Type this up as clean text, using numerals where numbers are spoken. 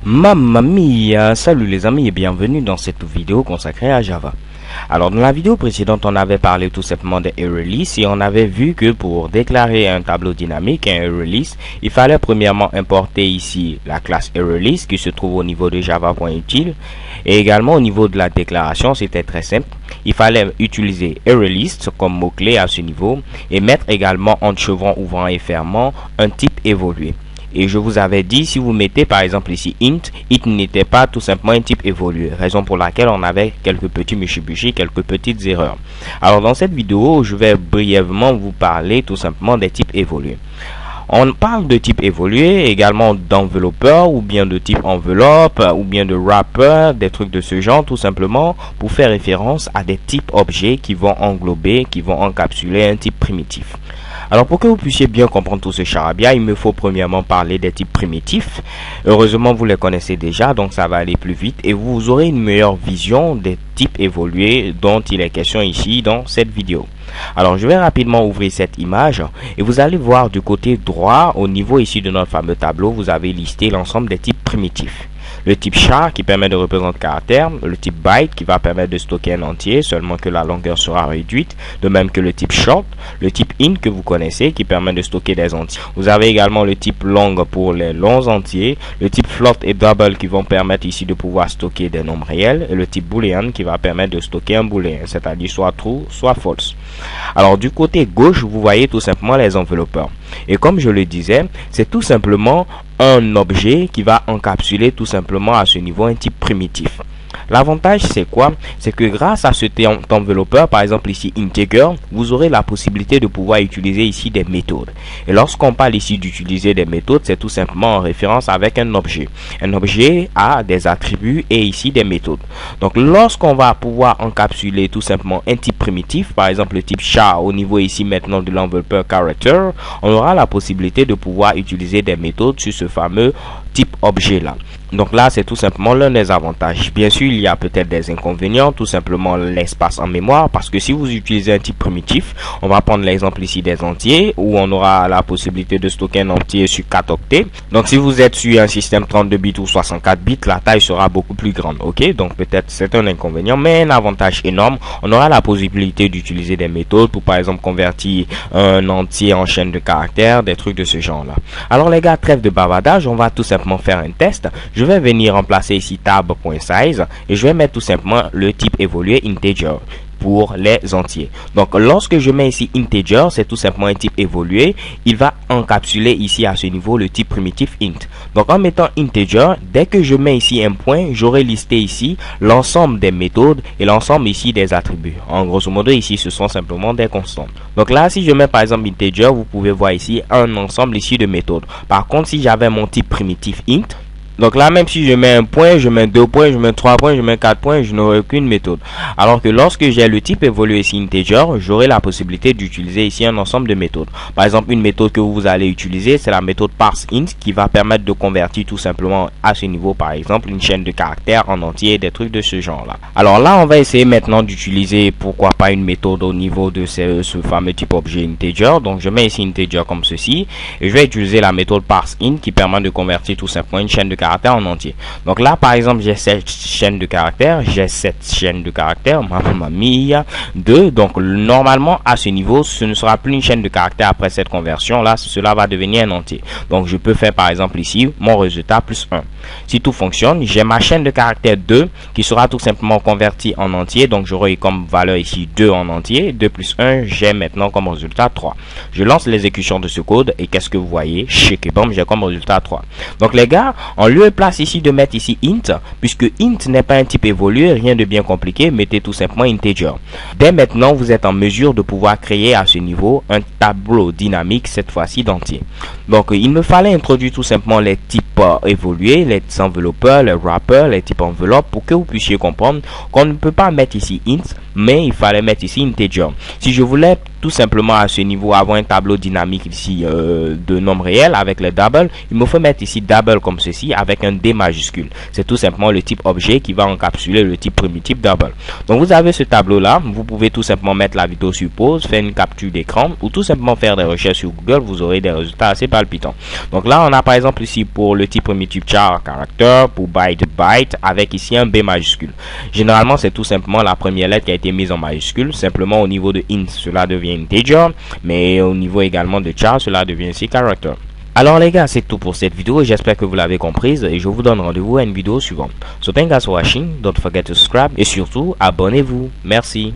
Mamma mia, salut les amis et bienvenue dans cette vidéo consacrée à Java. Alors dans la vidéo précédente on avait parlé tout simplement des ArrayList et on avait vu que pour déclarer un tableau dynamique, un ArrayList, il fallait premièrement importer ici la classe ArrayList qui se trouve au niveau de java.util et également au niveau de la déclaration c'était très simple. Il fallait utiliser ArrayList comme mot-clé à ce niveau et mettre également entre chevrons ouvrant et fermant un type évolué. Et je vous avais dit, si vous mettez par exemple ici int n'était pas tout simplement un type évolué, raison pour laquelle on avait quelques petits michi-bichi, quelques petites erreurs. Alors dans cette vidéo, je vais brièvement vous parler tout simplement des types évolués. On parle de type évolué, également d'enveloppeur ou bien de type enveloppe ou bien de wrapper, des trucs de ce genre tout simplement pour faire référence à des types objets qui vont englober, qui vont encapsuler un type primitif. Alors pour que vous puissiez bien comprendre tout ce charabia, il me faut premièrement parler des types primitifs. Heureusement vous les connaissez déjà, donc ça va aller plus vite et vous aurez une meilleure vision des types évolués dont il est question ici dans cette vidéo. Alors je vais rapidement ouvrir cette image et vous allez voir du côté droit au niveau ici de notre fameux tableau, vous avez listé l'ensemble des types primitifs. Le type char qui permet de représenter caractère, le type byte qui va permettre de stocker un entier, seulement que la longueur sera réduite, de même que le type short, le type int que vous connaissez qui permet de stocker des entiers. Vous avez également le type long pour les longs entiers, le type float et double qui vont permettre ici de pouvoir stocker des nombres réels, et le type boolean qui va permettre de stocker un boolean, c'est-à-dire soit true, soit false. Alors du côté gauche, vous voyez tout simplement les enveloppeurs. Et comme je le disais, c'est tout simplement un objet qui va encapsuler tout simplement à ce niveau un type primitif. L'avantage c'est quoi? C'est que grâce à cet enveloppeur, par exemple ici integer, vous aurez la possibilité de pouvoir utiliser ici des méthodes. Et lorsqu'on parle ici d'utiliser des méthodes, c'est tout simplement en référence avec un objet. Un objet a des attributs et ici des méthodes. Donc lorsqu'on va pouvoir encapsuler tout simplement un type primitif, par exemple le type char au niveau ici maintenant de l'enveloppeur character, on aura la possibilité de pouvoir utiliser des méthodes sur ce fameux type objet là. Donc là c'est tout simplement l'un des avantages. Bien sûr il y a peut-être des inconvénients, tout simplement l'espace en mémoire, parce que si vous utilisez un type primitif, on va prendre l'exemple ici des entiers où on aura la possibilité de stocker un entier sur 4 octets. Donc si vous êtes sur un système 32 bits ou 64 bits, la taille sera beaucoup plus grande. Ok, donc peut-être c'est un inconvénient, mais un avantage énorme, on aura la possibilité d'utiliser des méthodes pour par exemple convertir un entier en chaîne de caractères, des trucs de ce genre là. Alors les gars, trêve de bavardage, on va tout simplement faire un test. Je vais venir remplacer ici tab.size et je vais mettre tout simplement le type évolué integer pour les entiers. Donc lorsque je mets ici integer, c'est tout simplement un type évolué, il va encapsuler ici à ce niveau le type primitif int. Donc en mettant integer, dès que je mets ici un point, j'aurai listé ici l'ensemble des méthodes et l'ensemble ici des attributs. En grosso modo ici ce sont simplement des constantes. Donc là si je mets par exemple integer, vous pouvez voir ici un ensemble ici de méthodes. Par contre si j'avais mon type primitif int, donc là même si je mets un point, je mets 2 points, je mets 3 points, je mets 4 points, je n'aurai aucune méthode. Alors que lorsque j'ai le type évolué ici integer, j'aurai la possibilité d'utiliser ici un ensemble de méthodes. Par exemple une méthode que vous allez utiliser, c'est la méthode parseInt qui va permettre de convertir tout simplement à ce niveau par exemple une chaîne de caractères en entier, des trucs de ce genre là. Alors là on va essayer maintenant d'utiliser pourquoi pas une méthode au niveau de ce fameux type objet integer. Donc je mets ici integer comme ceci et je vais utiliser la méthode parseInt qui permet de convertir tout simplement une chaîne de caractères en entier. Donc là par exemple j'ai cette chaîne de caractères, mamma mia, 2. Donc normalement à ce niveau ce ne sera plus une chaîne de caractères après cette conversion là, cela va devenir un entier. Donc je peux faire par exemple ici mon résultat plus 1. Si tout fonctionne, j'ai ma chaîne de caractères 2 qui sera tout simplement convertie en entier. Donc j'aurai comme valeur ici 2 en entier, 2 plus 1, j'ai maintenant comme résultat 3. Je lance l'exécution de ce code et qu'est-ce que vous voyez? Chic et bon, j'ai comme résultat 3. Donc les gars, en lieu et place ici de mettre ici int, puisque int n'est pas un type évolué, rien de bien compliqué, mettez tout simplement integer. Dès maintenant, vous êtes en mesure de pouvoir créer à ce niveau un tableau dynamique, cette fois-ci d'entier. Donc il me fallait introduire tout simplement les types évolués, les enveloppeurs, les wrappers, les types enveloppes, pour que vous puissiez comprendre qu'on ne peut pas mettre ici int, mais il fallait mettre ici integer. Si je voulais tout simplement à ce niveau avoir un tableau dynamique ici de nombres réels avec les double, il me faut mettre ici double comme ceci avec un D majuscule. C'est tout simplement le type objet qui va encapsuler le type primitif double. Donc vous avez ce tableau là, vous pouvez tout simplement mettre la vidéo sur pause, faire une capture d'écran ou tout simplement faire des recherches sur Google, vous aurez des résultats assez palpitants. Donc là on a par exemple ici pour le type primitif char caractère, pour byte byte avec ici un B majuscule. Généralement c'est tout simplement la première lettre qui a été mise en majuscule, simplement au niveau de int cela devient integer, mais au niveau également de char cela devient ici caractère. Alors les gars, c'est tout pour cette vidéo, j'espère que vous l'avez comprise et je vous donne rendez-vous à une vidéo suivante. So thank you guys for watching, don't forget to subscribe et surtout abonnez-vous. Merci.